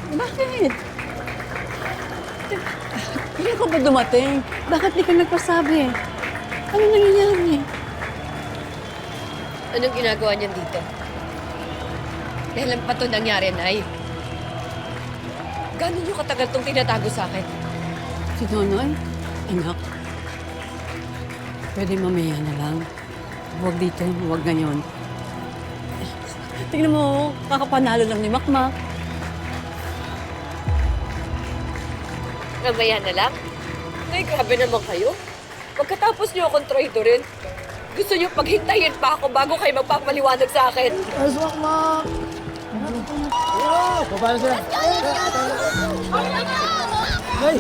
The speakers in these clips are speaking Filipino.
Bakit? Kaya ka ba dumating? Bakit di ka nagpasabi? Ano nangyayari? Anong ginagawa niyan dito? Kailan pa ito nangyari, Nay? Gano'n niyo katagal itong tinatago sa akin? Si Nonoy? Anak, pwede mamaya na lang. Huwag dito, huwag ngayon. Tingnan mo, kakapanalo lang ni Makmak. Mamaya na lang? Nay, grabe naman kayo. Pagkatapos niyo akong traitor rin, gusto niyo paghintayin pa ako bago kayo magpapaliwanag sa akin. Ay, sumakmak! Baba na sila. Ay!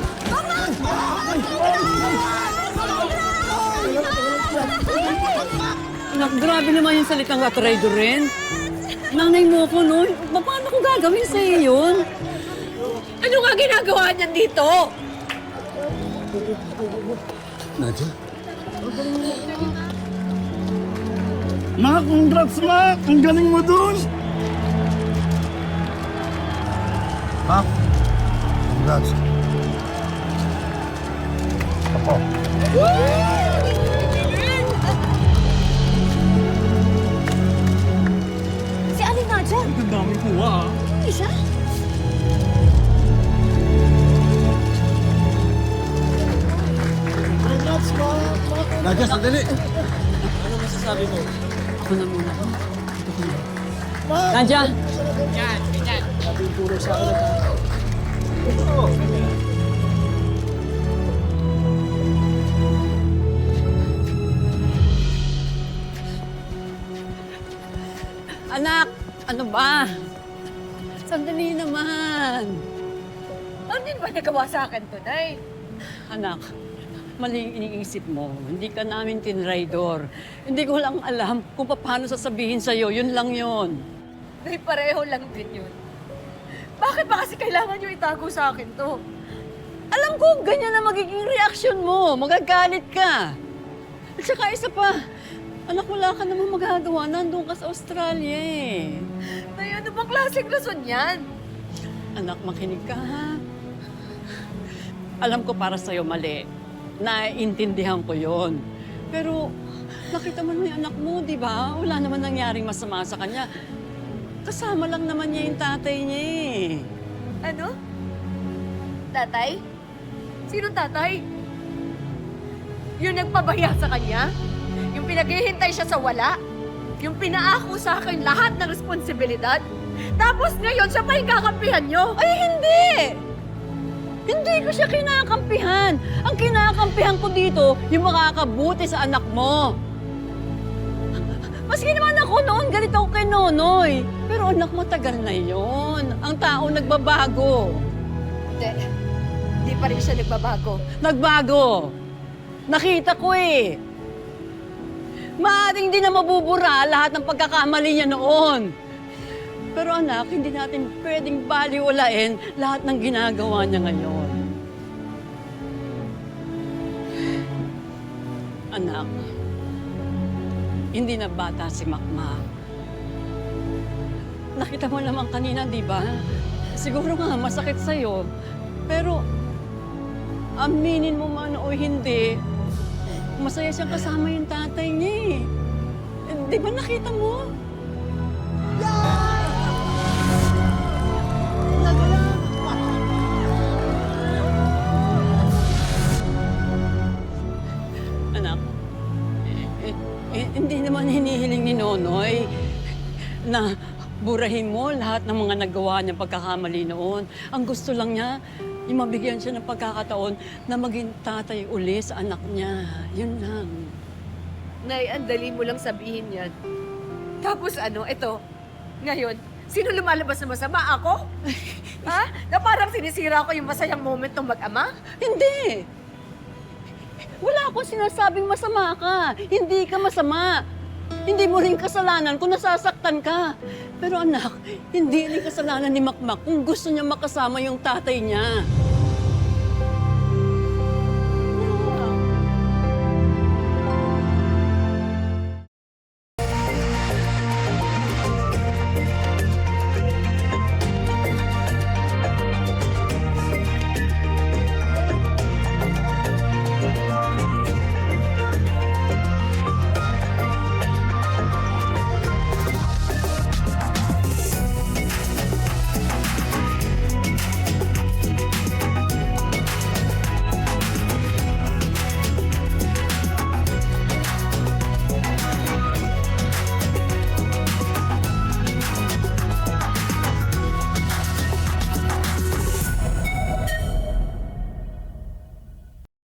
Anak, grabe naman yung salitang katraido rin. Nanay mo ko noon. Paano ko gagawin sa iyo yun? Ano nga ginagawa niyan dito? Nadia? Mak, congrats, Mak! Ang galing mo dun! Mak, congrats. Apo. Si Aling Nadia? Ang dami kuha, ah. Hindi siya? Congrats, Mak! Nadia, sandali! Ano masasabi mo? Ako na muna. Ito ko na. Mak! Nadia! Sabi yung puro sa akin at Oo. Anak! Ano ba? Sandali naman. Ano din ba nagawa sa akin to, Nay? Anak, mali yung iniisip mo. Hindi ka namin tinraidor. Hindi ko lang alam kung paano sasabihin sa'yo. Yun lang yun. Nay, pareho lang din yun. Bakit ba kasi kailangan niyo itago sa akin to? Alam ko, ganyan na magiging reaksyon mo. Magagalit ka. At saka isa pa, anak, wala ka namang magagawa. Nandun ka sa Australia eh. Nay, ano bang klaseng rason yan? Anak, makinig ka ha. Alam ko para sa'yo mali. Naiintindihan ko yon. Pero nakita mo naman yung anak mo, di ba? Wala naman nangyaring masama sa kanya. Kasama lang naman niya yung tatay niya eh. Ano? Tatay? Sinong tatay? Yung nagpabaya sa kanya? Yung pinaghihintay siya sa wala? Yung pinaako sa akin lahat ng responsibilidad? Tapos ngayon, siya pa yung kakampihan nyo? Ay, hindi! Hindi ko siya kinakampihan. Ang kinakampihan ko dito, yung makakabuti sa anak mo. Maski naman ako noon, ganito ako kay Nonoy. Pero anak, matagal na yon. Ang tao nagbabago. Hindi. Hindi pa rin siya nagbabago. Nagbago. Nakita ko eh. Maaaring di na mabubura lahat ng pagkakamali niya noon. Pero anak, hindi natin pwedeng baliwalain lahat ng ginagawa niya ngayon. Anak, hindi na bata si Makmak. Nakita mo naman kanina, di ba? Siguro nga masakit sa'yo. Pero aminin mo man o hindi, masaya siyang kasama yung tatay niya eh. Di ba nakita mo? Anak, hindi naman hinihiling ni Nonoy na burahin mo lahat ng mga nagawa niya pagkakamali noon. Ang gusto lang niya, yung mabigyan siya ng pagkakataon na maging tatay uli sa anak niya. Yun lang. Nay, ang dali mo lang sabihin yan. Tapos ano, ito, ngayon, sino lumalabas na masama? Ako? Ha? Na parang sinisira ko yung masayang moment ng mag-ama? Hindi! Wala akong sinasabing masama ka. Hindi ka masama. Hindi mo rin kasalanan kung nasasaktan ka. Pero anak, hindi rin kasalanan ni Makmak kung gusto niya makasama yung tatay niya.